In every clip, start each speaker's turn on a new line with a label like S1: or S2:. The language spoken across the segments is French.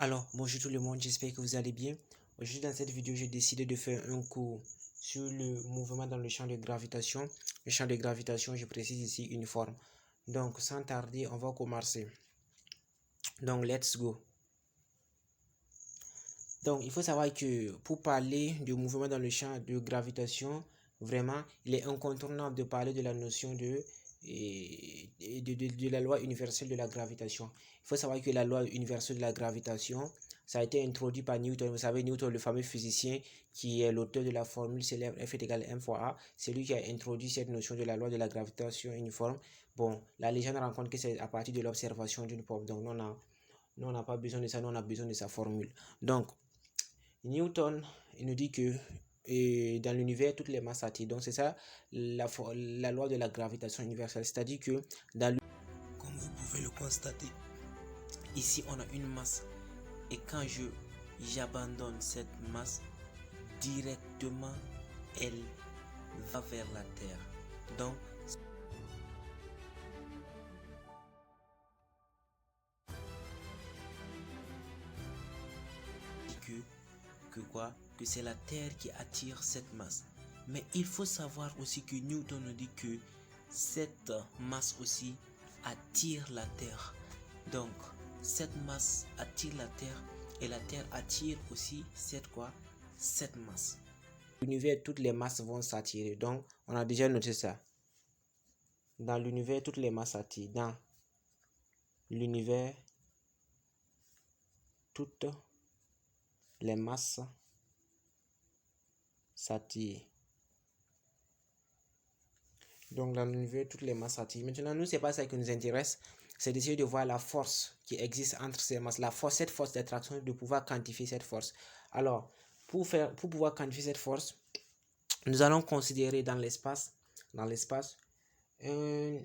S1: Alors, bonjour tout le monde, j'espère que vous allez bien. Aujourd'hui, dans cette vidéo, j'ai décidé de faire un cours sur le mouvement dans le champ de gravitation. Le champ de gravitation, je précise ici une forme. Donc, sans tarder, on va commencer. Donc, let's go. Donc, il faut savoir que pour parler de mouvement dans le champ de gravitation, vraiment, il est incontournable de parler de la notion de la loi universelle de la gravitation. Il faut savoir que la loi universelle de la gravitation, ça a été introduit par Newton. Vous savez, Newton, le fameux physicien qui est l'auteur de la formule célèbre F est égal à m fois a, c'est lui qui a introduit cette notion de la loi de la gravitation uniforme. Bon, la légende raconte que c'est à partir de l'observation d'une pomme. Donc, nous, on n'a pas besoin de ça, nous, on a besoin de sa formule. Donc, Newton, il nous dit que dans l'univers, toutes les masses attirent. Donc, c'est ça la loi de la gravitation universelle. C'est-à-dire que, comme vous pouvez le constater, ici, on a une masse. Et quand j'abandonne cette masse, directement, elle va vers la Terre. Donc, que c'est la Terre qui attire cette masse. Mais il faut savoir aussi que Newton nous dit que cette masse aussi attire la Terre. Donc, cette masse attire la Terre et la Terre attire aussi cette masse. Dans l'univers, toutes les masses vont s'attirer. Donc, on a déjà noté ça. Dans l'univers, toutes les masses attirent. Dans l'univers, toutes les masses s'attirent. Donc, dans l'univers, toutes les masses s'attirent. Maintenant, nous, c'est pas ça qui nous intéresse. C'est d'essayer de voir la force qui existe entre ces masses. Cette force d'attraction, de pouvoir quantifier cette force. Alors, pour pouvoir quantifier cette force, nous allons considérer dans l'espace un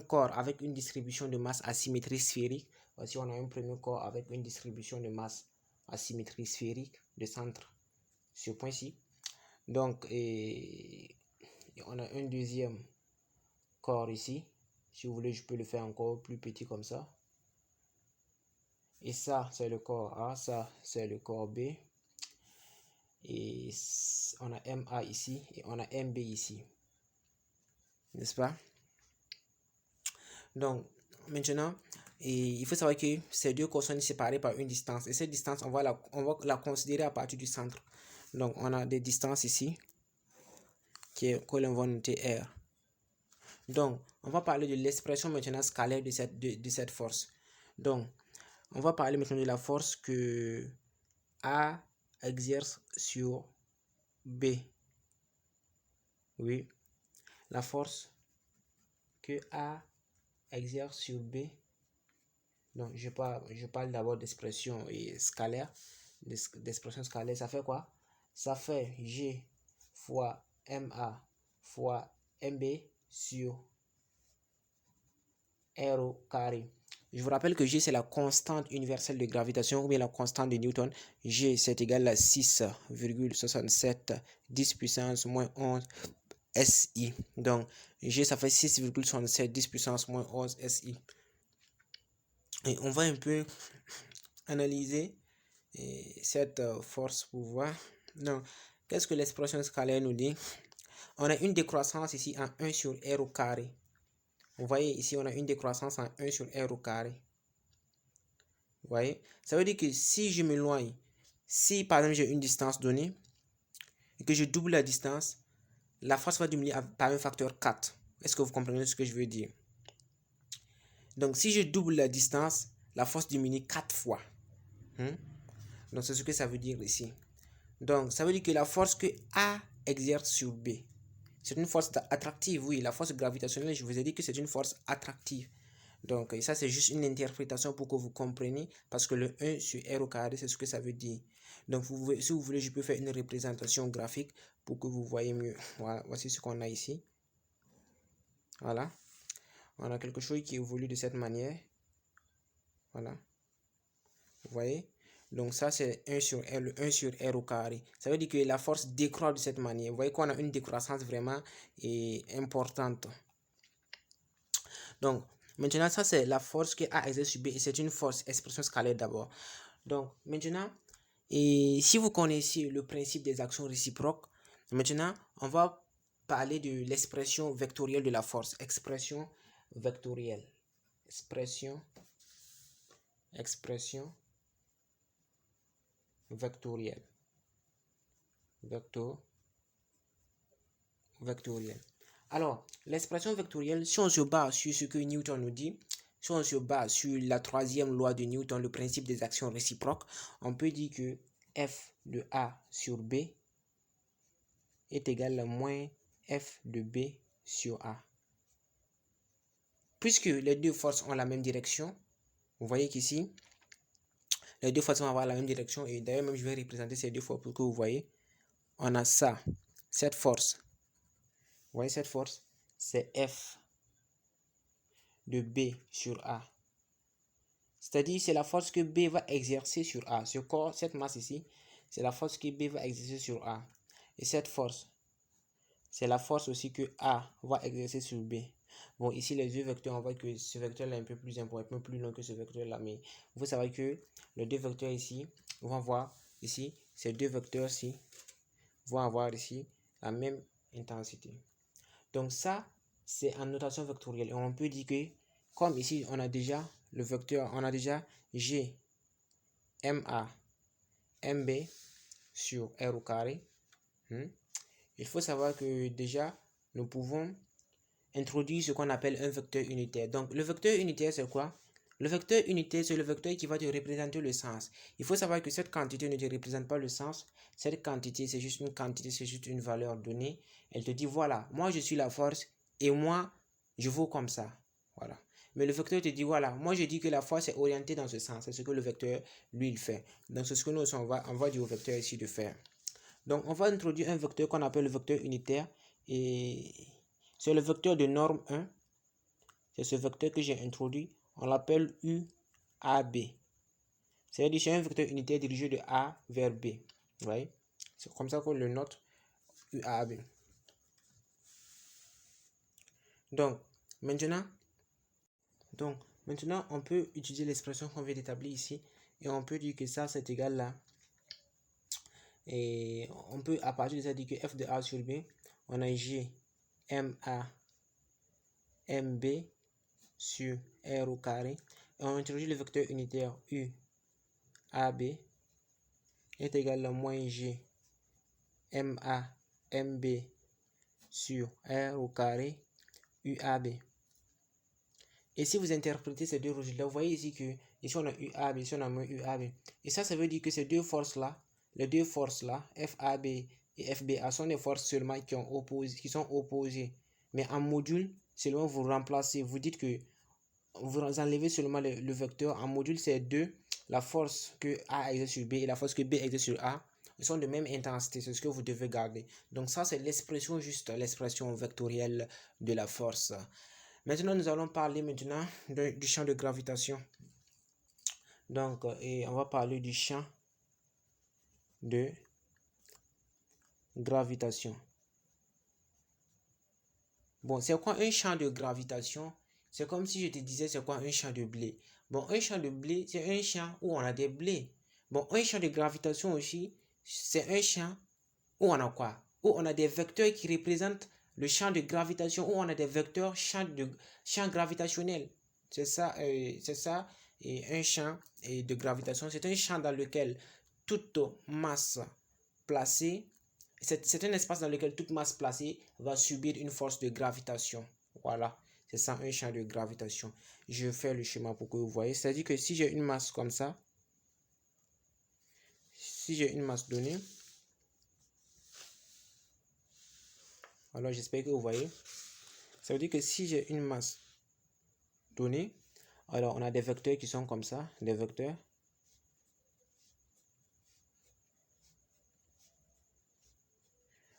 S1: corps avec une distribution de masse à symétrie sphérique. Voici, on a un premier corps avec une distribution de masse à symétrie sphérique de centre ce point-ci. Donc, on a un deuxième corps ici. Si vous voulez, je peux le faire encore plus petit comme ça. Et ça, c'est le corps A, ça, c'est le corps B. Et on a MA ici et on a MB ici. N'est-ce pas? Donc, maintenant, il faut savoir que ces deux corps sont séparés par une distance. Et cette distance, on va la considérer à partir du centre. Donc, on a des distances ici que l'on va noter R. Donc, on va parler de l'expression maintenant scalaire de cette force. Donc, on va parler maintenant de la force que A exerce sur B. Oui, la force que A exerce sur B. Donc, je parle d'abord d'expression scalaire. D'expression scalaire, ça fait quoi? Ça fait G fois MA fois MB sur R au carré. Je vous rappelle que G, c'est la constante universelle de gravitation ou bien la constante de Newton. G, c'est égal à 6,67 10 puissance moins 11 SI. Donc, G, ça fait 6,67 10 puissance moins 11 SI. Et on va un peu analyser cette force pour voir. Donc, qu'est-ce que l'expression scalaire nous dit? On a une décroissance ici en 1 sur R au carré. Vous voyez ici, on a une décroissance en 1 sur R au carré. Vous voyez? Ça veut dire que si je m'éloigne, si par exemple j'ai une distance donnée, et que je double la distance, la force va diminuer par un facteur 4. Est-ce que vous comprenez ce que je veux dire? Donc si je double la distance, la force diminue 4 fois. Donc c'est ce que ça veut dire ici. Donc ça veut dire que la force que A exerce sur B, c'est une force attractive, oui. La force gravitationnelle, je vous ai dit que c'est une force attractive. Donc ça c'est juste une interprétation pour que vous compreniez, parce que le 1 sur R au carré, c'est ce que ça veut dire. Donc si vous voulez, je peux faire une représentation graphique pour que vous voyez mieux. Voilà, voici ce qu'on a ici. Voilà. On a quelque chose qui évolue de cette manière. Voilà. Vous voyez? Donc ça c'est 1 sur R, le 1 sur R au carré. Ça veut dire que la force décroît de cette manière. Vous voyez qu'on a une décroissance vraiment importante. Donc, Maintenant, ça, c'est la force que A exerce sur B et c'est une force, expression scalaire d'abord. Donc, maintenant, et si vous connaissez le principe des actions réciproques, maintenant, on va parler de l'expression vectorielle de la force. Expression vectorielle. Expression vectorielle. Vectorielle. Alors, l'expression vectorielle, si on se base sur ce que Newton nous dit, si on se base sur la troisième loi de Newton, le principe des actions réciproques, on peut dire que F de A sur B est égal à moins F de B sur A. Puisque les deux forces ont la même direction, vous voyez qu'ici, les deux forces vont avoir la même direction, et d'ailleurs même je vais représenter ces deux forces pour que vous voyez. On a ça, cette force. Vous voyez cette force? C'est F de B sur A. C'est-à-dire c'est la force que B va exercer sur A. Ce corps, cette masse ici, c'est la force que B va exercer sur A. Et cette force, c'est la force aussi que A va exercer sur B. Bon, ici, les deux vecteurs, on voit que ce vecteur-là est un peu plus important, un peu plus long que ce vecteur-là. Mais vous savez que les deux vecteurs ici vont avoir ici, ces deux vecteurs-ci vont avoir ici la même intensité. Donc ça, c'est en notation vectorielle. Et on peut dire que, comme ici, on a déjà le vecteur, on a déjà G, MA, MB sur R au carré. Il faut savoir que déjà, nous pouvons introduire ce qu'on appelle un vecteur unitaire. Donc, le vecteur unitaire, c'est quoi? Le vecteur unitaire, c'est le vecteur qui va te représenter le sens. Il faut savoir que cette quantité ne te représente pas le sens. Cette quantité, c'est juste une quantité, c'est juste une valeur donnée. Elle te dit, voilà, moi je suis la force et moi, je vaux comme ça. Voilà. Mais le vecteur te dit, voilà, moi je dis que la force est orientée dans ce sens. C'est ce que le vecteur, lui, il fait. Donc, c'est ce que nous, on va dire au vecteur ici de faire. Donc, on va introduire un vecteur qu'on appelle le vecteur unitaire. Et c'est le vecteur de norme 1. C'est ce vecteur que j'ai introduit. On l'appelle UAB. C'est-à-dire que c'est un vecteur unitaire dirigé de A vers B. Vous voyez? C'est comme ça qu'on le note, UAB. Donc, maintenant, on peut utiliser l'expression qu'on vient d'établir ici. Et on peut dire que ça, c'est égal là. Et on peut, à partir de ça, dire que F de A sur B, on a G, MA, MB sur R au carré. Et on introduit le vecteur unitaire U, AB est égal à moins G, MA, MB sur R au carré, UAB. Et si vous interprétez ces deux résultats, vous voyez ici que ici on a UAB, ici on a moins UAB. Et ça veut dire que ces deux forces-là, les deux forces-là, FAB et FBA, sont des forces seulement qui sont opposées. Mais en module, seulement vous remplacez, vous dites que vous enlevez seulement le vecteur. En module, c'est 2. La force que A exerce sur B et la force que B exerce sur A sont de même intensité. C'est ce que vous devez garder. Donc ça, c'est l'expression juste, l'expression vectorielle de la force. Maintenant, nous allons parler maintenant du champ de gravitation. Donc, et on va parler du champ de gravitation. Bon, c'est quoi un champ de gravitation? C'est comme si je te disais c'est quoi un champ de blé. Bon, un champ de blé, c'est un champ où on a des blés. Bon, un champ de gravitation aussi, c'est un champ où on a quoi? Où on a des vecteurs qui représentent le champ de gravitation, où on a des vecteurs champ gravitationnel. C'est ça, et un champ de gravitation. C'est un champ dans lequel toute masse placée, c'est un espace dans lequel toute masse placée va subir une force de gravitation. Voilà, c'est ça un champ de gravitation. Je fais le schéma pour que vous voyez. C'est-à-dire que si j'ai une masse comme ça, si j'ai une masse donnée, alors j'espère que vous voyez. Ça veut dire que si j'ai une masse donnée, alors on a des vecteurs qui sont comme ça, des vecteurs.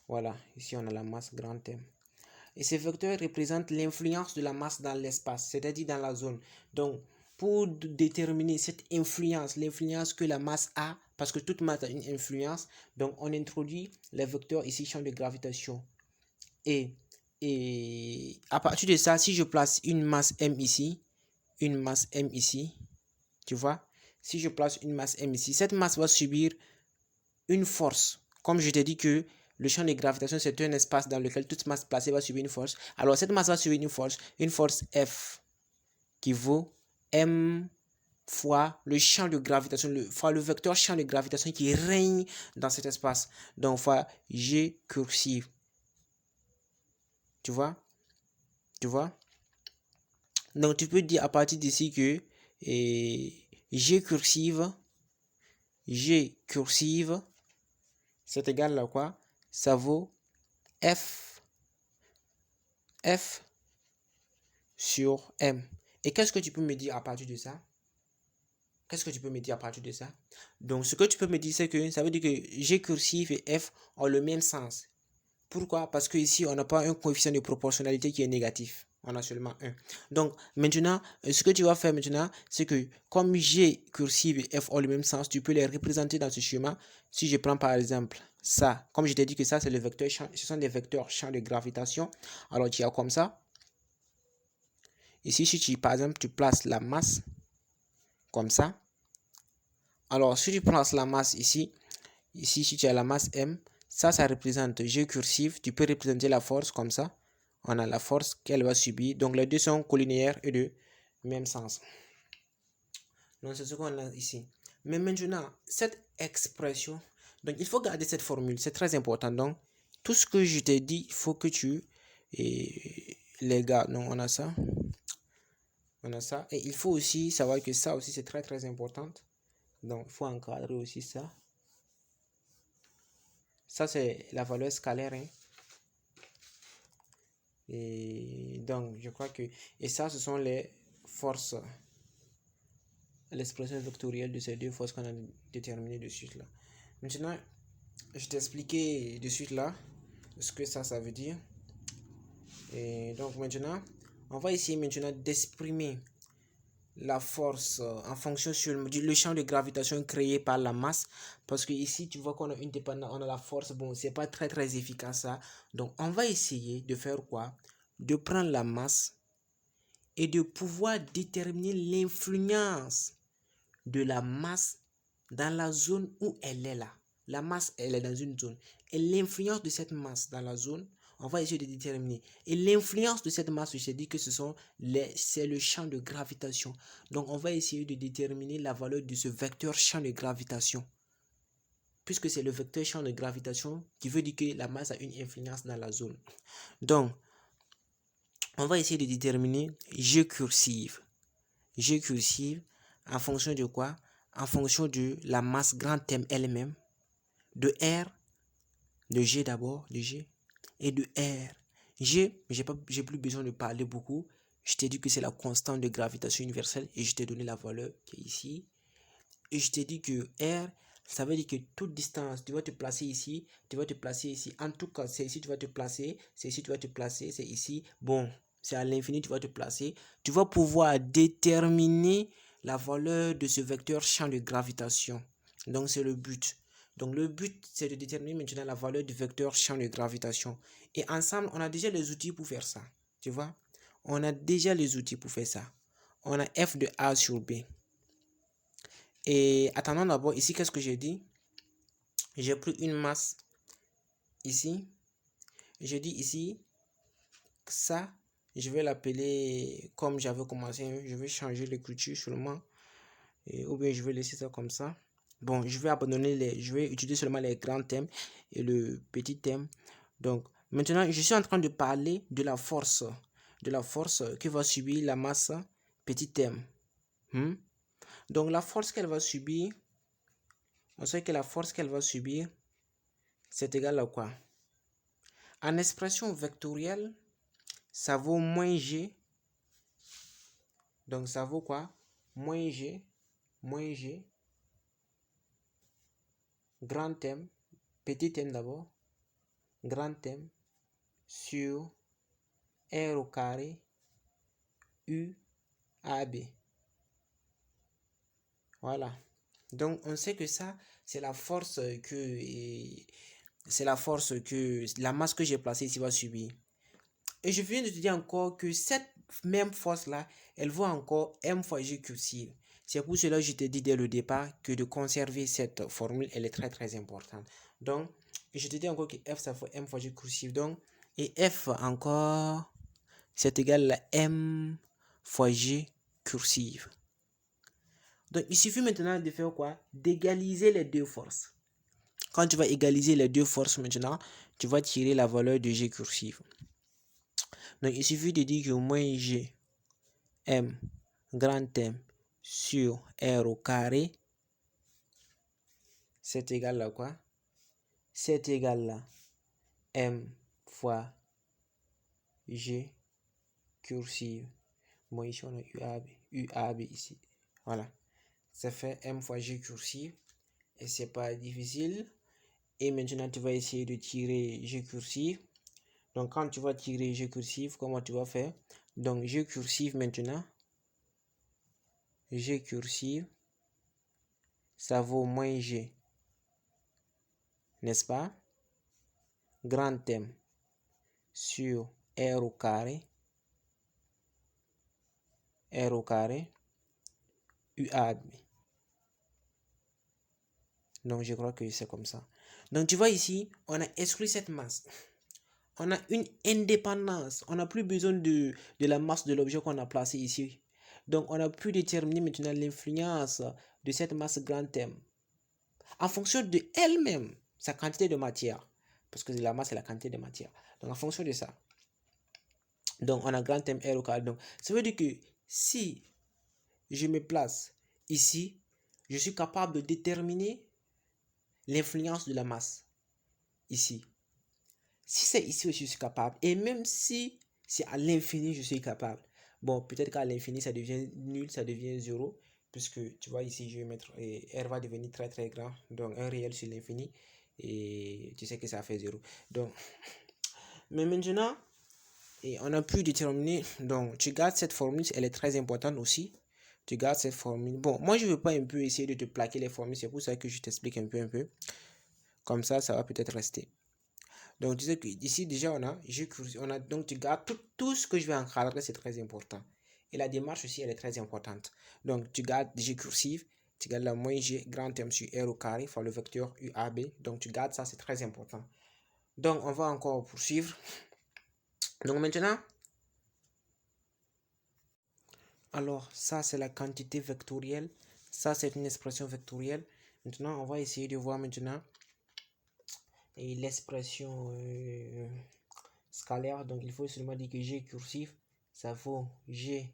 S1: Voilà, ici on a la masse grand M. Et ces vecteurs représentent l'influence de la masse dans l'espace, c'est-à-dire dans la zone. Donc, pour déterminer cette influence, l'influence que la masse a, parce que toute masse a une influence, donc on introduit les vecteurs ici, champ de gravitation. Et à partir de ça, si je place une masse M ici, une masse M ici, tu vois, si je place une masse M ici, cette masse va subir une force. Comme je t'ai dit que le champ de gravitation, c'est un espace dans lequel toute masse placée va subir une force. Alors, cette masse va subir une force F, qui vaut M fois le champ de gravitation, fois le vecteur champ de gravitation qui règne dans cet espace. Donc, fois G cursive. Tu vois? Tu vois? Donc, tu peux dire à partir d'ici que G cursive, c'est égal à quoi? Ça vaut F sur M. Et qu'est-ce que tu peux me dire à partir de ça? Qu'est-ce que tu peux me dire à partir de ça? Donc, ce que tu peux me dire, c'est que ça veut dire que G cursive et F ont le même sens. Pourquoi? Parce que ici, on n'a pas un coefficient de proportionnalité qui est négatif. On a seulement un. Donc, maintenant, ce que tu vas faire maintenant, c'est que comme G cursive et F ont le même sens, tu peux les représenter dans ce schéma. Si je prends par exemple ça, comme je t'ai dit que ça, c'est le vecteur champ, ce sont des vecteurs champ de gravitation. Alors, tu as comme ça. Ici, si tu, par exemple, tu places la masse comme ça. Alors, si tu places la masse ici, si tu as la masse M, ça représente G cursive. Tu peux représenter la force comme ça. On a la force qu'elle va subir. Donc, les deux sont collinéaires et de même sens. Donc, c'est ce qu'on a ici. Mais maintenant, cette expression, donc il faut garder cette formule. C'est très important. Donc, tout ce que je t'ai dit, il faut que tu... les gars, donc on a ça. On a ça. Et il faut aussi savoir que ça aussi, c'est très, très important. Donc, il faut encadrer aussi ça. Ça, c'est la valeur scalaire. Hein. Et donc, je crois que... Et ça, ce sont les forces. L'expression vectorielle de ces deux forces qu'on a déterminées de suite là. Maintenant, je t'ai expliqué de suite là ce que ça veut dire. Et donc, maintenant, on va essayer maintenant d'exprimer la force en fonction sur le champ de gravitation créé par la masse, parce que ici tu vois qu'on a une dépendance, on a la force. Bon, c'est pas très très efficace ça. Donc on va essayer de faire quoi? De prendre la masse et de pouvoir déterminer l'influence de la masse dans la zone où elle est là. La masse, elle est dans une zone, et l'influence de cette masse dans la zone, on va essayer de déterminer. Et l'influence de cette masse, je dis que c'est le champ de gravitation. Donc, on va essayer de déterminer la valeur de ce vecteur champ de gravitation. Puisque c'est le vecteur champ de gravitation qui veut dire que la masse a une influence dans la zone. Donc, on va essayer de déterminer G cursive. G cursive en fonction de quoi? En fonction de la masse grand M elle-même, de R, de G d'abord, de G, et de R. G, j'ai plus besoin de parler beaucoup. Je t'ai dit que c'est la constante de gravitation universelle et je t'ai donné la valeur qui est ici. Et je t'ai dit que R, ça veut dire que toute distance, tu vas te placer ici, tu vas te placer ici. En tout cas, c'est ici tu vas te placer, c'est ici tu vas te placer, c'est ici. Bon, c'est à l'infini tu vas te placer. Tu vas pouvoir déterminer la valeur de ce vecteur champ de gravitation. Donc, c'est le but. Donc, le but, c'est de déterminer maintenant la valeur du vecteur champ de gravitation. Et ensemble, on a déjà les outils pour faire ça. Tu vois? On a déjà les outils pour faire ça. On a F de A sur B. Et attendons d'abord, ici, qu'est-ce que j'ai dit? J'ai pris une masse ici. J'ai dit ici, ça, je vais l'appeler comme j'avais commencé. Je vais changer l'écriture seulement. Ou bien je vais laisser ça comme ça. Bon, je vais abandonner je vais utiliser seulement les grands thèmes et le petit thème. Donc, maintenant, je suis en train de parler de la force que va subir la masse petit thème. Donc, la force qu'elle va subir, on sait que la force qu'elle va subir, c'est égal à quoi? En expression vectorielle, ça vaut moins G. Donc, ça vaut quoi? Moins G, grand M, petit M d'abord, grand M, sur R au carré, U, AB. Voilà. Donc, on sait que ça, c'est la force que la masse que j'ai placée ici va subir. Et je viens de te dire encore que cette même force-là, elle vaut encore m fois g cursive. C'est pour cela que je te dis dès le départ que de conserver cette formule, elle est très très importante. Donc, je te dis encore que f, ça fait m fois g cursive. Donc, et f encore, c'est égal à m fois g cursive. Donc, il suffit maintenant de faire quoi? D'égaliser les deux forces. Quand tu vas égaliser les deux forces maintenant, tu vas tirer la valeur de g cursive. Donc, il suffit de dire que moins g m grand M sur R au carré, c'est égal à quoi? C'est égal à M fois G cursive. Bon, ici on a UAB ici. Voilà. Ça fait M fois G cursive. Et c'est pas difficile. Et maintenant, tu vas essayer de tirer G cursive. Donc, quand tu vas tirer G cursive, comment tu vas faire? Donc, G cursive maintenant. G cursive, ça vaut moins G. N'est-ce pas? Grand M sur R au carré. R au carré. UAB. Donc, je crois que c'est comme ça. Donc, tu vois ici, on a exclu cette masse. On a une indépendance. On n'a plus besoin de la masse de l'objet qu'on a placé ici. Donc, on a pu déterminer maintenant l'influence de cette masse grand M en fonction de elle-même, sa quantité de matière. Parce que la masse, c'est la quantité de matière. Donc, en fonction de ça. Donc, on a grand M R au carré. Donc, ça veut dire que si je me place ici, je suis capable de déterminer l'influence de la masse ici. Si c'est ici aussi, je suis capable. Et même si c'est à l'infini, je suis capable. Bon, peut-être qu'à l'infini, ça devient nul, ça devient 0. Puisque, tu vois, ici, je vais mettre... Et R va devenir très, très grand. Donc, un réel sur l'infini. Et tu sais que ça fait 0. Donc, mais maintenant, et on a pu déterminer... Donc, tu gardes cette formule, elle est très importante aussi. Tu gardes cette formule. Bon, moi, je ne veux pas un peu essayer de te plaquer les formules. C'est pour ça que je t'explique un peu. Comme ça va peut-être rester. Donc, tu sais que ici, déjà, donc, tu gardes tout ce que je vais encadrer, c'est très important. Et la démarche aussi, elle est très importante. Donc, tu gardes G cursive, tu gardes la moins G grand M sur R au carré fois le vecteur UAB. Donc, tu gardes ça, c'est très important. Donc, on va encore poursuivre. Donc, maintenant, alors, ça, c'est la quantité vectorielle. Ça, c'est une expression vectorielle. Maintenant, on va essayer de voir maintenant l'expression scalaire. Donc, il faut seulement dire que G cursif, ça vaut G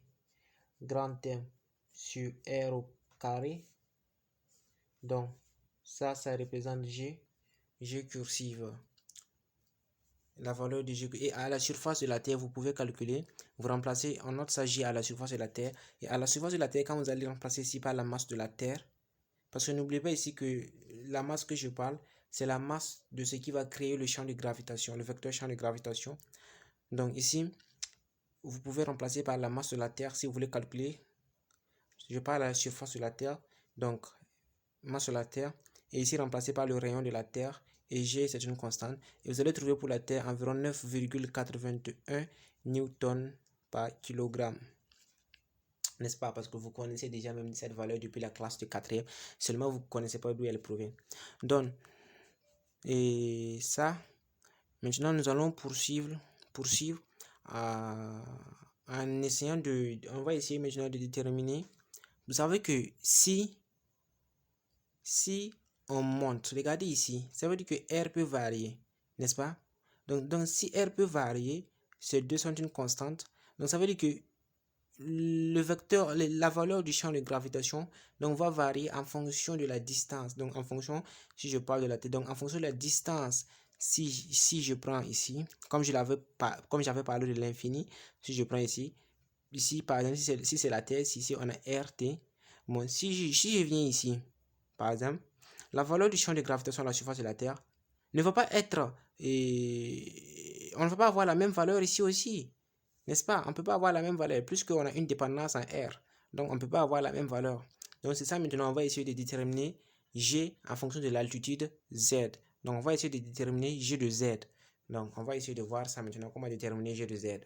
S1: grand M sur R au carré. Donc, ça représente G cursive. La valeur de G. Et à la surface de la Terre, vous pouvez calculer. Vous remplacez, on note ça G à la surface de la Terre. Et à la surface de la Terre, quand vous allez remplacer ici par la masse de la Terre, parce que n'oubliez pas ici que la masse que je parle, c'est la masse de ce qui va créer le champ de gravitation, le vecteur champ de gravitation. Donc ici, vous pouvez remplacer par la masse de la Terre si vous voulez calculer. Je parle à la surface de la Terre, donc masse de la Terre, et ici remplacé par le rayon de la Terre, et G c'est une constante, et vous allez trouver pour la Terre environ 9,81 newton par kilogramme. N'est-ce pas? Parce que vous connaissez déjà même cette valeur depuis la classe de 4e, seulement vous ne connaissez pas d'où elle provient. Donc, et ça, maintenant nous allons poursuivre en essayant on va essayer maintenant de déterminer. Vous savez que si on monte, regardez ici, ça veut dire que R peut varier, n'est-ce pas? Donc si R peut varier, ces deux sont une constante. Donc ça veut dire que le vecteur, la valeur du champ de gravitation, donc va varier en fonction de la distance. Donc en fonction, si je parle de la Terre, donc en fonction de la distance, si je prends ici, comme j'avais parlé de l'infini, si je prends ici par exemple, si c'est la Terre, ici on a RT. Bon, si je viens ici, par exemple, la valeur du champ de gravitation à la surface de la Terre ne va pas être... on ne va pas avoir la même valeur ici aussi. N'est-ce pas? On ne peut pas avoir la même valeur puisqu'on a une dépendance en R. Donc, on ne peut pas avoir la même valeur. Donc, c'est ça maintenant, on va essayer de déterminer G en fonction de l'altitude Z. Donc, on va essayer de déterminer G de Z. Donc, on va essayer de voir ça maintenant, comment déterminer G de Z.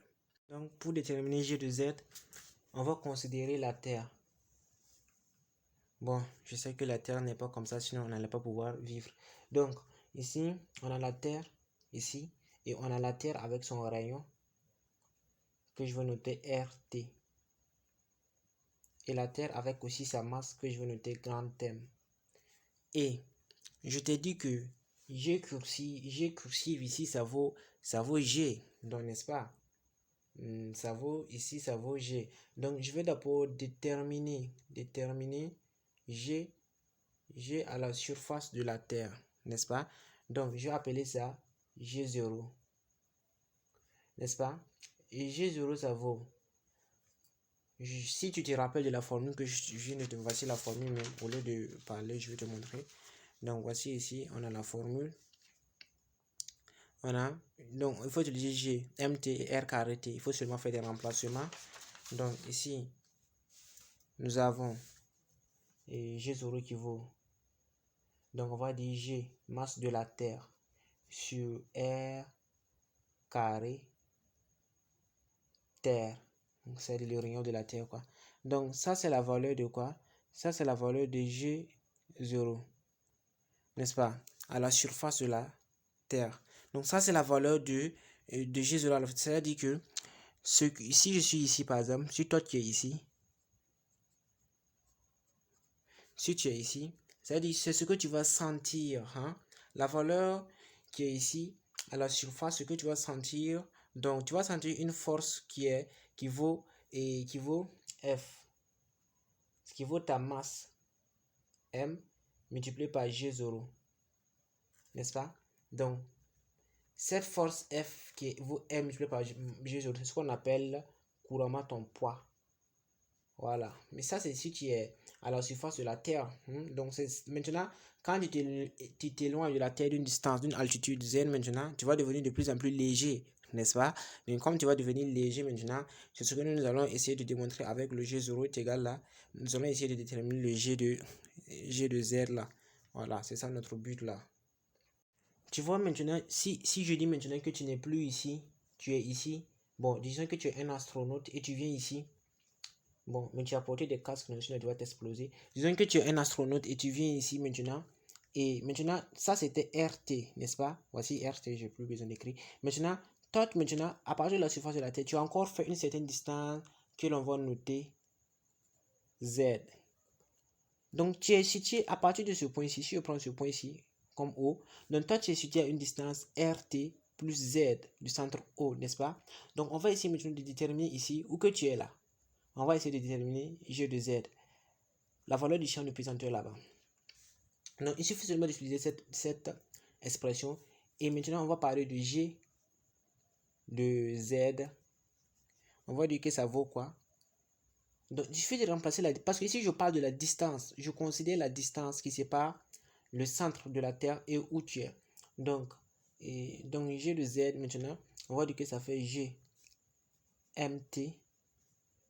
S1: Donc, pour déterminer G de Z, on va considérer la Terre. Bon, je sais que la Terre n'est pas comme ça, sinon on n'allait pas pouvoir vivre. Donc, ici, on a la Terre, ici, et on a la Terre avec son rayon, que je vais noter RT. Et la Terre avec aussi sa masse, que je vais noter grand M. Et je t'ai dit que G cursive ici, ça vaut G, donc n'est-ce pas? Ça vaut ici, ça vaut G. Donc, je vais d'abord déterminer G à la surface de la Terre, n'est-ce pas? Donc, je vais appeler ça G0, n'est-ce pas? Et G0, ça vaut, si tu te rappelles de la formule que je viens de te, voici la formule même, au lieu de parler, je vais te montrer. Donc, voici ici, on a la formule. Donc, il faut utiliser G, MT et R carré T. Il faut seulement faire des remplacements. Donc, ici, nous avons G0 qui vaut, donc on va dire G, masse de la Terre, sur R carré Terre. Donc, c'est le rayon de la Terre, quoi. Donc, ça, c'est la valeur de quoi? Ça, c'est la valeur de G0, n'est-ce pas? À la surface de la Terre. Donc, ça, c'est la valeur de G0. C'est-à-dire que si je suis ici, par exemple, si toi tu es ici, c'est-à-dire c'est ce que tu vas sentir, hein? La valeur qui est ici à la surface, ce que tu vas sentir. Donc tu vas sentir une force qui vaut F, ce qui vaut ta masse M multiplié par G0, n'est-ce pas? Donc cette force F qui vaut M multiplié par G0, c'est ce qu'on appelle couramment ton poids. Voilà. Mais ça, c'est si tu es à la surface de la Terre. Donc, maintenant, quand tu t'éloignes de la Terre d'une distance, d'une altitude Z, maintenant, tu vas devenir de plus en plus léger, n'est-ce pas? Donc, comme tu vas devenir léger maintenant, c'est ce que nous allons essayer de démontrer avec le G0 est égal là. Nous allons essayer de déterminer le G de Z là. Voilà, c'est ça notre but là. Tu vois maintenant, si je dis maintenant que tu n'es plus ici, tu es ici. Bon, disons que tu es un astronaute et tu viens ici. Bon, mais tu as porté des casques, donc tu dois t'exploser. Disons que tu es un astronaute et tu viens ici maintenant. Et maintenant, ça c'était RT, n'est-ce pas? Voici RT, j'ai plus besoin d'écrire. Maintenant, toi, maintenant, à partir de la surface de la Terre, tu as encore fait une certaine distance que l'on va noter Z. Donc, tu es situé à partir de ce point-ci. Si je prends ce point-ci comme O, donc toi, tu es situé à une distance RT plus Z du centre O, n'est-ce pas? Donc, on va essayer maintenant de déterminer ici où que tu es là. On va essayer de déterminer G de Z, la valeur du champ de pesanteur là-bas. Donc, il suffit seulement d'utiliser cette expression. Et maintenant, on va parler de G de Z. On va dire que ça vaut quoi? Donc, il suffit de remplacer parce que ici, je parle de la distance. Je considère la distance qui sépare le centre de la Terre et où tu es. Donc, G de Z, maintenant, on va dire que ça fait G MT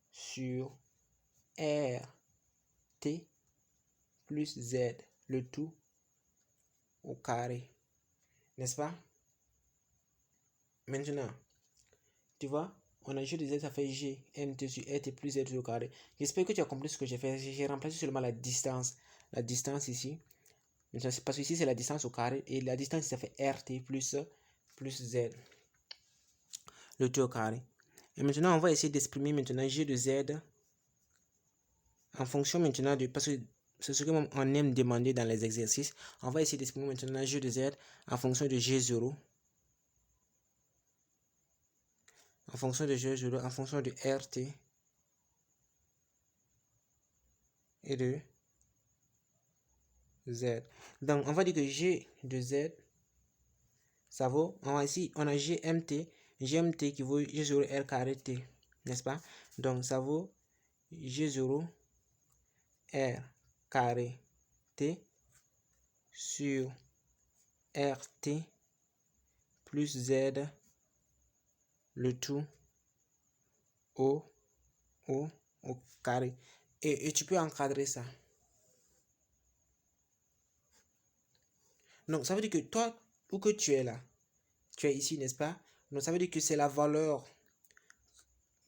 S1: sur RT plus Z, le tout au carré, n'est-ce pas? Maintenant, tu vois, on a G de Z, ça fait G, MT sur RT plus Z au carré. J'espère que tu as compris ce que j'ai fait. J'ai remplacé seulement la distance ici. Maintenant, parce que ici, c'est la distance au carré. Et la distance, ça fait RT plus Z, le tout au carré. Et maintenant, on va essayer d'exprimer maintenant G de Z en fonction maintenant de... Parce que c'est ce qu'on aime demander dans les exercices. On va essayer d'exprimer maintenant G de Z en fonction de G0. En fonction de G0, en fonction de RT et de Z. Donc, on va dire que G de Z, ça vaut, ici, on a GMT qui vaut G0 R carré T, n'est-ce pas? Donc, ça vaut G0 R carré T sur RT plus Z, le tout au carré. Et tu peux encadrer ça. Donc, ça veut dire que toi, où que tu es là, tu es ici, n'est-ce pas? Donc, ça veut dire que c'est la valeur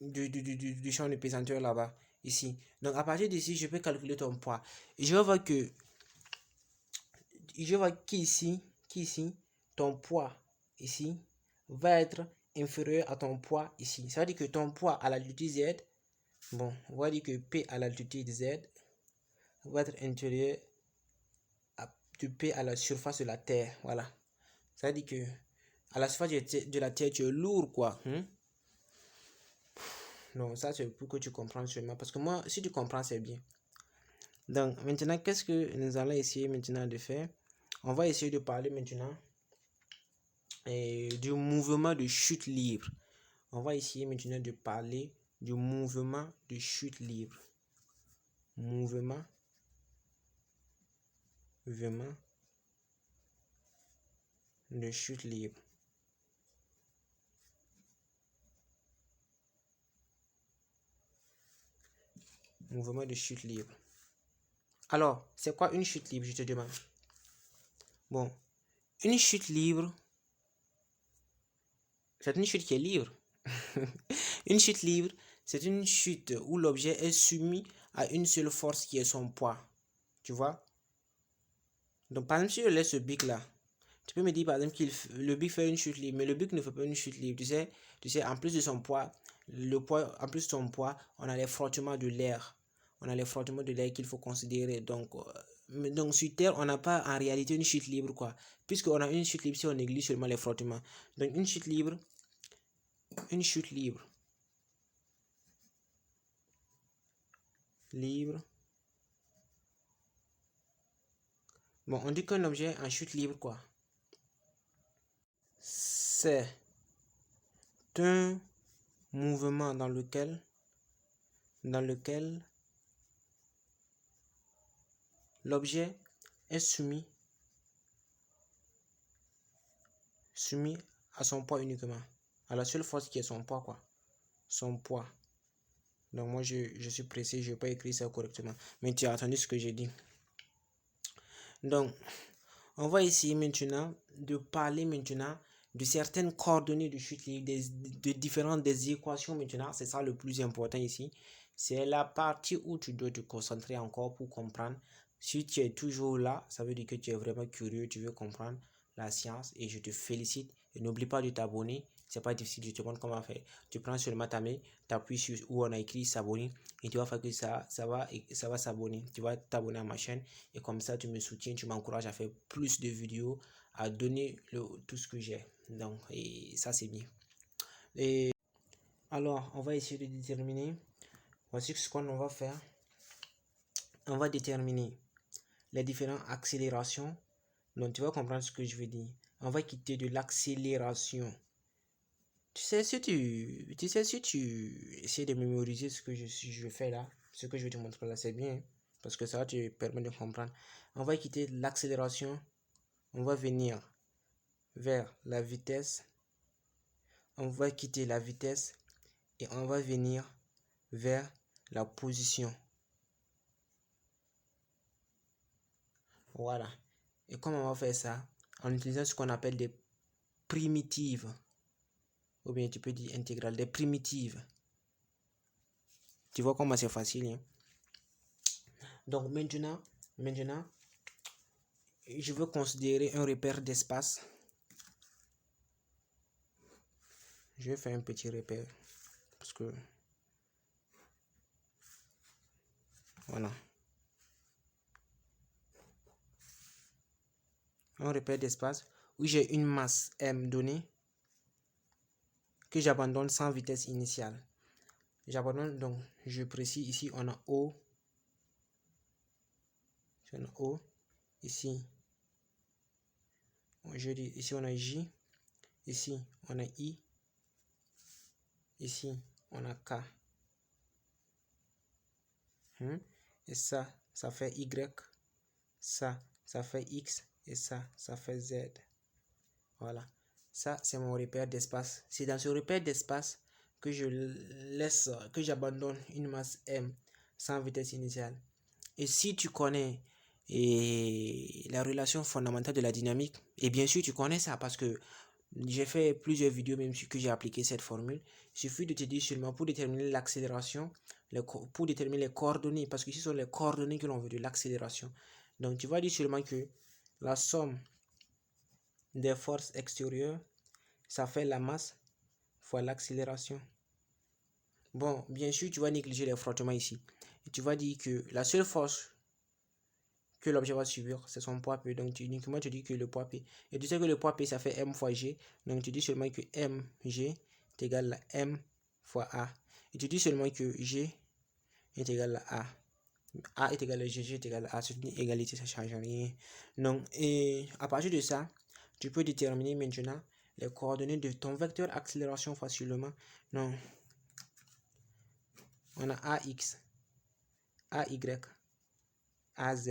S1: du champ de pesanteur là-bas, ici. Donc à partir d'ici, je peux calculer ton poids. Et je vois qu'ici, ton poids ici va être inférieur à ton poids ici. Ça veut dire que ton poids à l'altitude Z, bon, on va dire que P à l'altitude Z va être inférieur à P à la surface de la Terre. Voilà. Ça veut dire que à la surface de la Terre, tu es lourd, quoi. Donc ça, c'est pour que tu comprennes seulement. Parce que moi, si tu comprends, c'est bien. Donc maintenant, qu'est-ce que nous allons essayer maintenant de faire? On va essayer de parler maintenant du mouvement de chute libre. On va essayer maintenant de parler du mouvement de chute libre. Mouvement de chute libre. Mouvement de chute libre. Alors, c'est quoi une chute libre, je te demande? Bon, une chute libre, c'est une chute qui est libre. Une chute libre, c'est une chute où l'objet est soumis à une seule force qui est son poids. Tu vois? Donc, par exemple, si je laisse ce bic là, tu peux me dire par exemple que le bic fait une chute libre, mais le bic ne fait pas une chute libre. Tu sais, en plus de son poids, en plus de son poids, on a les frottements de l'air. On a les frottements de l'air qu'il faut considérer. Donc sur Terre, on n'a pas en réalité une chute libre, quoi. Puisqu'on a une chute libre si on néglige seulement les frottements. Donc une chute libre. Bon, on dit qu'un objet en chute libre, quoi. C'est un mouvement dans lequel l'objet est soumis à son poids uniquement. À la seule force qui est son poids, quoi. Son poids. Donc moi, je suis pressé, je n'ai pas écrit ça correctement. Mais tu as entendu ce que j'ai dit. Donc, on va essayer maintenant de parler maintenant de certaines coordonnées de chute libre, de différentes des équations maintenant. C'est ça le plus important ici. C'est la partie où tu dois te concentrer encore pour comprendre. Si tu es toujours là, ça veut dire que tu es vraiment curieux, tu veux comprendre la science et je te félicite. Et n'oublie pas de t'abonner. C'est pas difficile, je te montre comment faire. Tu prends seulement ta main, tu appuies sur où on a écrit s'abonner et tu vas faire que ça va s'abonner. Tu vas t'abonner à ma chaîne et comme ça tu me soutiens, tu m'encourages à faire plus de vidéos, à donner tout ce que j'ai. Donc, et ça c'est bien. Et alors, on va essayer de déterminer. Voici ce qu'on va faire. On va déterminer les différentes accélérations. Donc, tu vas comprendre ce que je veux dire. On va quitter de l'accélération. Tu sais, si tu essaies de mémoriser ce que je fais là, ce que je vais te montrer là, c'est bien. Parce que ça te permet de comprendre. On va quitter l'accélération. On va venir vers la vitesse. On va quitter la vitesse. Et on va venir vers la position. Voilà. Et comment on va faire ça? En utilisant ce qu'on appelle des primitives. Ou bien tu peux dire intégrales, des primitives. Tu vois comment c'est facile, hein? Donc maintenant, je veux considérer un repère d'espace. Je vais faire un petit repère. Parce que... Voilà. Un repère d'espace où j'ai une masse M donnée que j'abandonne sans vitesse initiale. J'abandonne, donc je précise ici, on a O. On a O. Ici, je dis, ici on a J. Ici, on a I. Ici, on a K. Et ça fait Y. Ça fait X. Et ça fait Z. Voilà. Ça, c'est mon repère d'espace. C'est dans ce repère d'espace que j'abandonne une masse M sans vitesse initiale. Et si tu connais la relation fondamentale de la dynamique, et bien sûr tu connais ça parce que J'ai fait plusieurs vidéos même que j'ai appliqué cette formule. Il suffit de te dire seulement pour déterminer l'accélération, pour déterminer les coordonnées, parce que ce sont les coordonnées que l'on veut de l'accélération. Donc tu vas dire seulement que la somme des forces extérieures, ça fait la masse fois l'accélération. Bon, bien sûr, tu vas négliger les frottements ici. Et tu vas dire que la seule force que l'objet va subir, c'est son poids P. Donc, uniquement, tu dis que le poids P. Et tu sais que le poids P, ça fait M fois G. Donc, tu dis seulement que mg est égal à M fois A. Et tu dis seulement que G est égal à A. A est égal à G, G est égal à A. C'est une égalité, ça ne change rien. Donc, et à partir de ça, tu peux déterminer maintenant les coordonnées de ton vecteur accélération facilement. Donc, on a AX, AY, AZ.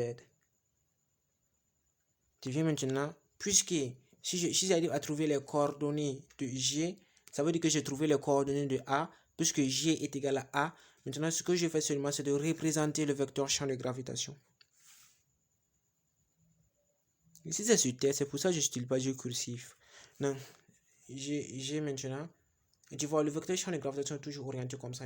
S1: Tu viens maintenant, puisque si j'arrive à trouver les coordonnées de G, ça veut dire que j'ai trouvé les coordonnées de A, puisque G est égal à A. Maintenant, ce que je fais seulement, c'est de représenter le vecteur champ de gravitation. Ici, c'est sur Terre, c'est pour ça que je n'utilise pas G cursif. Non, G maintenant, et tu vois, le vecteur champ de gravitation est toujours orienté comme ça.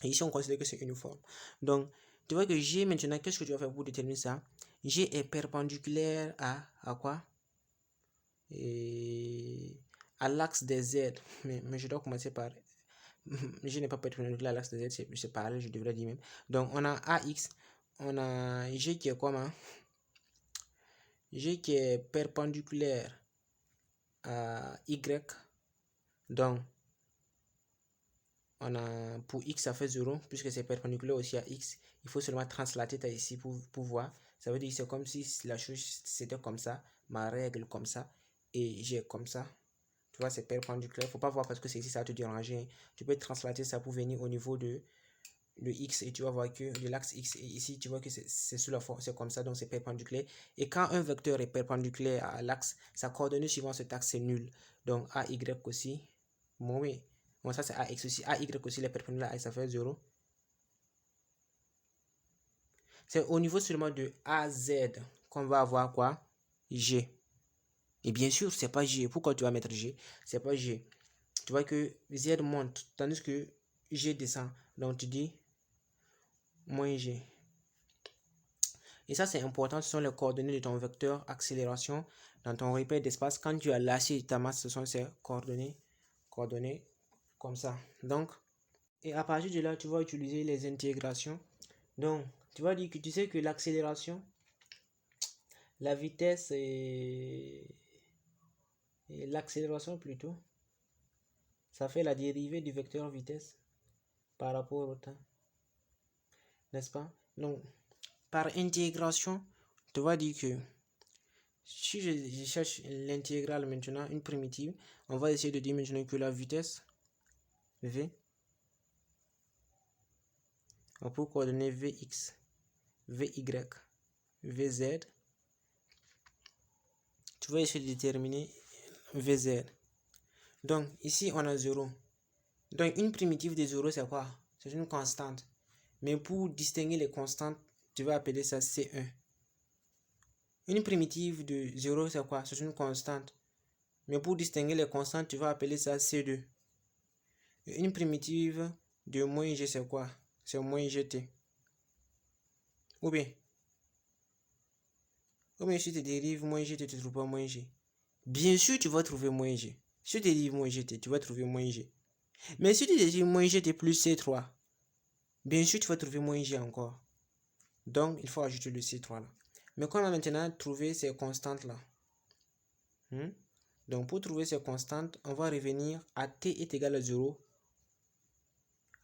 S1: Et ici, on considère que c'est uniforme. Donc, tu vois que G maintenant, qu'est-ce que tu vas faire pour déterminer ça? G est perpendiculaire à quoi? Et à l'axe des Z. Mais je dois commencer par... je n'ai pas perpendiculaire à l'axe des Z, c'est pareil, je devrais dire même. Donc, on a AX, on a G qui est comment? G qui est perpendiculaire à Y. Donc, on a pour X, ça fait 0, puisque c'est perpendiculaire aussi à X. Il faut seulement translater ça ici pour voir. Ça veut dire que c'est comme si la chose c'était comme ça, ma règle comme ça, et j'ai comme ça. Tu vois, c'est perpendiculaire. Faut pas voir parce que c'est ici, ça va te déranger. Tu peux translater ça pour venir au niveau de X et tu vas voir que de l'axe X, et ici, tu vois que c'est sous la forme, c'est comme ça, donc c'est perpendiculaire. Et quand un vecteur est perpendiculaire à l'axe, sa coordonnée suivant cet axe, c'est nul. Donc AY aussi, bon, oui. Bon, ça c'est AX aussi. AY aussi, les perpendiculaires à ça fait 0. C'est au niveau seulement de AZ qu'on va avoir quoi? G. Et bien sûr, c'est pas G. Pourquoi tu vas mettre G? C'est pas G. Tu vois que Z monte, tandis que G descend. Donc tu dis moins G. Et ça, c'est important. Ce sont les coordonnées de ton vecteur accélération dans ton repère d'espace. Quand tu as lâché ta masse, ce sont ces coordonnées comme ça. Donc, et à partir de là, tu vas utiliser les intégrations. Donc, tu vas dire que tu sais que l'accélération, la vitesse et l'accélération plutôt, ça fait la dérivée du vecteur vitesse par rapport au temps. N'est-ce pas? Donc, par intégration, tu vas dire que si je cherche l'intégrale maintenant, une primitive, on va essayer de dire maintenant que la vitesse V, on peut coordonner Vx, Vy, Vz. Tu vas essayer de déterminer Vz. Donc ici on a 0. Donc une primitive de 0 c'est quoi? C'est une constante. Mais pour distinguer les constantes, tu vas appeler ça C1. Une primitive de 0 c'est quoi? C'est une constante. Mais pour distinguer les constantes, tu vas appeler ça C2. Une primitive de moins G c'est quoi? C'est moins GT. Ou bien si tu dérives moins GT, tu ne trouves pas moins G. Bien sûr, tu vas trouver moins G. Si tu dérives moins GT, tu vas trouver moins G. Mais si tu dérives moins GT plus C3, bien sûr, tu vas trouver moins G encore. Donc, il faut ajouter le C3 là. Mais qu'on a maintenant trouvé ces constantes-là. Donc, pour trouver ces constantes, on va revenir à t est égal à 0.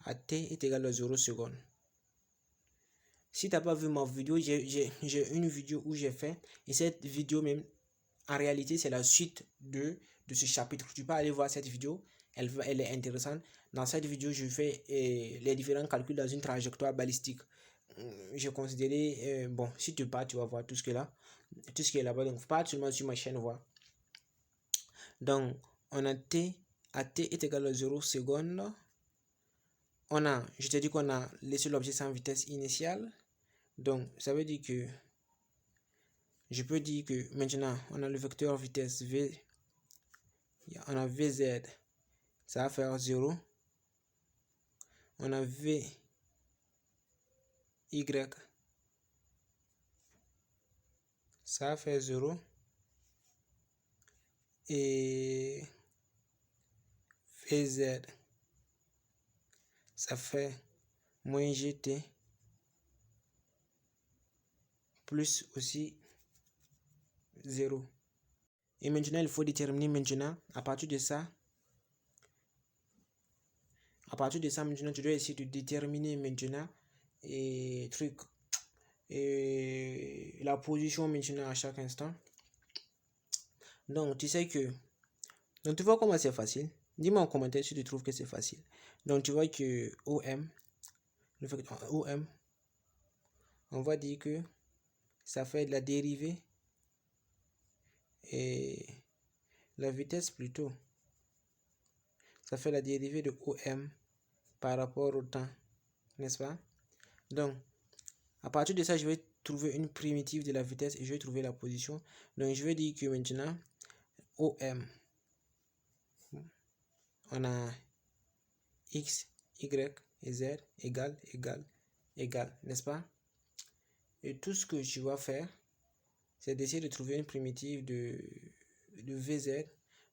S1: À t est égal à 0 secondes. Si tu n'as pas vu ma vidéo, j'ai une vidéo où j'ai fait. Et cette vidéo même, en réalité, c'est la suite de ce chapitre. Tu peux aller voir cette vidéo. Elle est intéressante. Dans cette vidéo, je fais les différents calculs dans une trajectoire balistique. J'ai considéré, bon, si tu pars, tu vas voir tout ce qui est là. Tout ce qui est là-bas. Donc, pas seulement sur ma chaîne, voir. Donc, on a t, à t est égal à 0 secondes. Je te dis qu'on a laissé l'objet sans vitesse initiale. Donc, ça veut dire que je peux dire que maintenant, on a le vecteur vitesse V On a VZ, ça va faire 0. On a VY, ça va faire 0. Et VZ, ça fait moins GT, plus aussi 0. Et maintenant, il faut déterminer maintenant, à partir de ça, maintenant, tu dois essayer de déterminer maintenant et la position maintenant à chaque instant. Donc, tu sais que, donc tu vois comment c'est facile. Dis-moi en commentaire si tu trouves que c'est facile. Donc, tu vois que OM, le fait que OM, on va dire que ça fait de la dérivée et la vitesse plutôt. Ça fait la dérivée de OM par rapport au temps, n'est-ce pas? Donc, à partir de ça, je vais trouver une primitive de la vitesse et je vais trouver la position. Donc, je vais dire que maintenant, OM, on a X, Y et Z égale, n'est-ce pas? Et tout ce que tu vas faire, c'est d'essayer de trouver une primitive de VZ.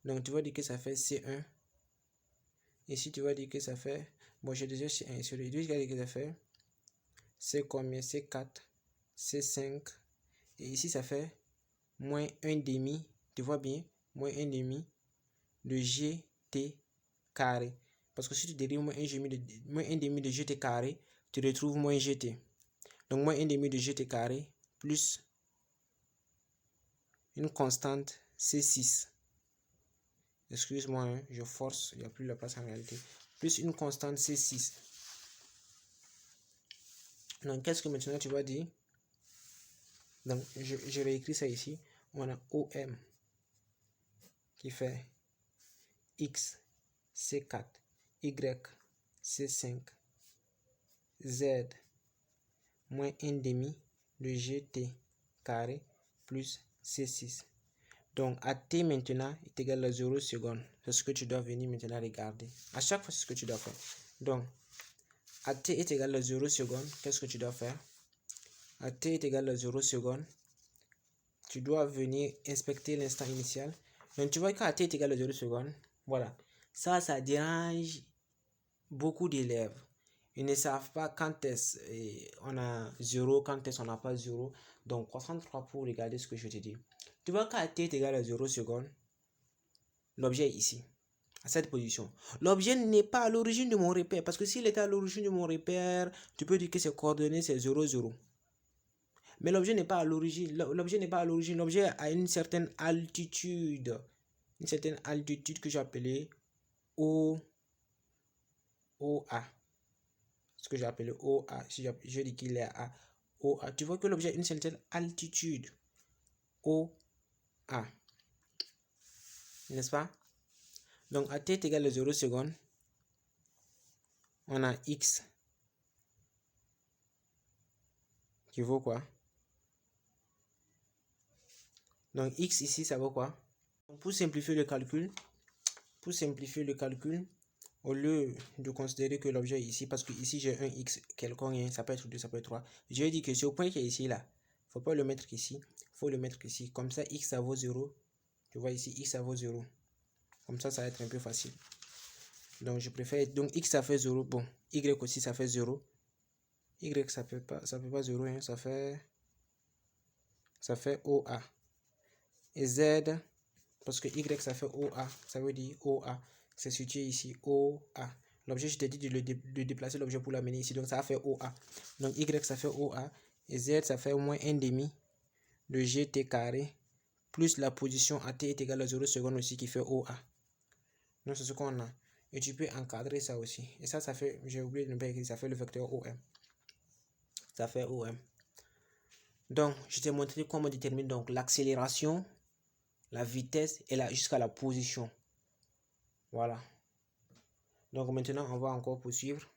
S1: Donc, tu vas dire que ça fait C1. Ici, tu vas dire que ça fait, bon, j'ai déjà C1 sur les deux, tu vas dire que ça fait C combien? C4, C5. Et ici, ça fait moins 1 demi, tu vois bien, moins 1 demi de GT carré. Parce que si tu dérives moins 1 demi de GT carré, tu retrouves moins GT. Donc, moins 1 demi de GT carré plus une constante C6. Excuse-moi, hein, je force, il n'y a plus la place en réalité. Plus une constante C6. Donc, qu'est-ce que maintenant tu vas dire? Donc, je réécris ça ici. On a OM qui fait X, C4, Y, C5, Z, moins 1 demi de GT carré plus C6. Donc, à T maintenant est égal à 0 secondes. C'est ce que tu dois venir maintenant regarder. À chaque fois, c'est ce que tu dois faire. Donc, à T est égal à 0 secondes, qu'est-ce que tu dois faire? À T est égal à 0 secondes, tu dois venir inspecter l'instant initial. Donc, tu vois qu'à T est égal à 0 secondes, voilà. Ça dérange beaucoup d'élèves. Ils ne savent pas quand est-ce on a 0, quand est-ce on n'a pas 0. Donc, concentre-toi pour regarder ce que je te dis. Tu vois qu'à T est égal à 0 secondes, l'objet est ici, à cette position. L'objet n'est pas à l'origine de mon repère, parce que s'il était à l'origine de mon repère, tu peux dire que ses coordonnées, c'est 0, 0. Mais l'objet n'est pas à l'origine. L'objet a une certaine altitude. Une certaine altitude que j'ai appelée OA. Ce que j'ai appelé OA. Si je dis qu'il est à OA. Tu vois que l'objet a une certaine altitude. OA. N'est-ce pas? Donc, à t est égal à 0 secondes, on a x qui vaut quoi? Donc, x ici, ça vaut quoi? Pour simplifier le calcul, au lieu de considérer que l'objet est ici, parce que ici j'ai un x quelconque, ça peut être 2, ça peut être 3, je vais dire que ce point qui est ici, là, il ne faut pas le mettre ici, il faut le mettre ici. Comme ça, x ça vaut 0. Tu vois ici, x ça vaut 0. Comme ça va être un peu facile. Donc, je préfère. Donc, x ça fait 0. Bon, y aussi ça fait 0. Y ça peut pas 0, hein, ça fait OA. Et Z, parce que Y ça fait OA, ça veut dire OA. C'est situé ici, OA. L'objet, je t'ai dit de déplacer l'objet pour l'amener ici, donc ça fait OA. Donc Y ça fait OA. Et Z ça fait au moins 1 demi de GT carré. Plus la position AT est égale à 0 secondes aussi qui fait OA. Donc c'est ce qu'on a. Et tu peux encadrer ça aussi. Et ça fait, j'ai oublié de ne pas écrire, ça fait le vecteur OM. Ça fait OM. Donc, je t'ai montré comment déterminer donc l'accélération, la vitesse et jusqu'à la position. Voilà. Donc maintenant, on va encore poursuivre.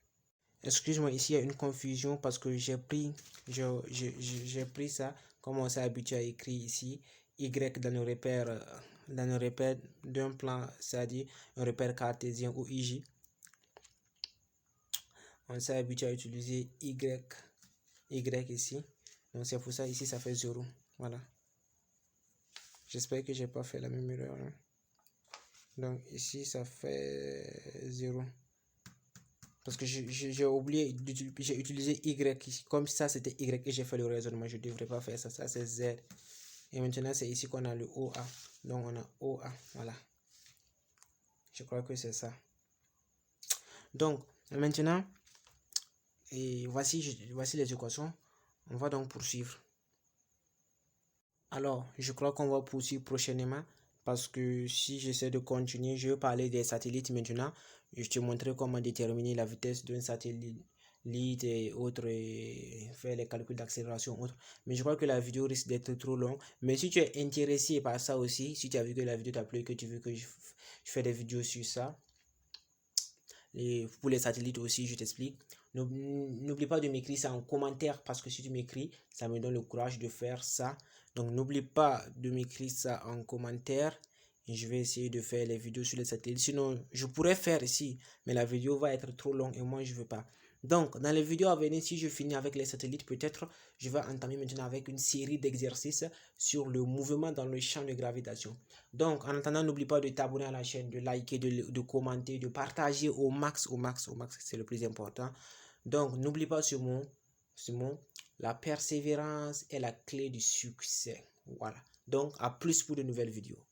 S1: Excuse-moi, ici il y a une confusion parce que j'ai pris ça comme on s'est habitué à écrire ici. Y dans le repère dans le repère d'un plan, c'est-à-dire un repère cartésien ou IJ, on s'est habitué à utiliser Y ici. Donc c'est pour ça ici ça fait 0. Voilà. J'espère que j'ai pas fait la même erreur. Hein. Donc ici ça fait 0. Parce que j'ai oublié, j'ai utilisé Y ici. Comme ça c'était Y et j'ai fait le raisonnement. Je ne devrais pas faire ça. Ça c'est Z. Et maintenant c'est ici qu'on a le OA. Donc on a OA. Voilà. Je crois que c'est ça. Donc maintenant, et voici les équations. On va donc poursuivre. Alors, je crois qu'on va poursuivre prochainement parce que si j'essaie de continuer, je vais parler des satellites maintenant. Je te montrer comment déterminer la vitesse d'un satellite et autres et faire les calculs d'accélération autres. Mais je crois que la vidéo risque d'être trop longue. Mais si tu es intéressé par ça aussi, si tu as vu que la vidéo t'a plu, que tu veux que je fais des vidéos sur ça, et pour les satellites aussi, je t'explique. N'oublie pas de m'écrire ça en commentaire parce que si tu m'écris, ça me donne le courage de faire ça. Donc n'oublie pas de m'écrire ça en commentaire. Et je vais essayer de faire les vidéos sur les satellites. Sinon, je pourrais faire ici, mais la vidéo va être trop longue et moi, je ne veux pas. Donc, dans les vidéos à venir, si je finis avec les satellites, peut-être, je vais entamer maintenant avec une série d'exercices sur le mouvement dans le champ de gravitation. Donc, en attendant, n'oublie pas de t'abonner à la chaîne, de liker, de commenter, de partager au max, c'est le plus important. Donc, n'oublie pas ce mot, la persévérance est la clé du succès. Voilà. Donc, à plus pour de nouvelles vidéos.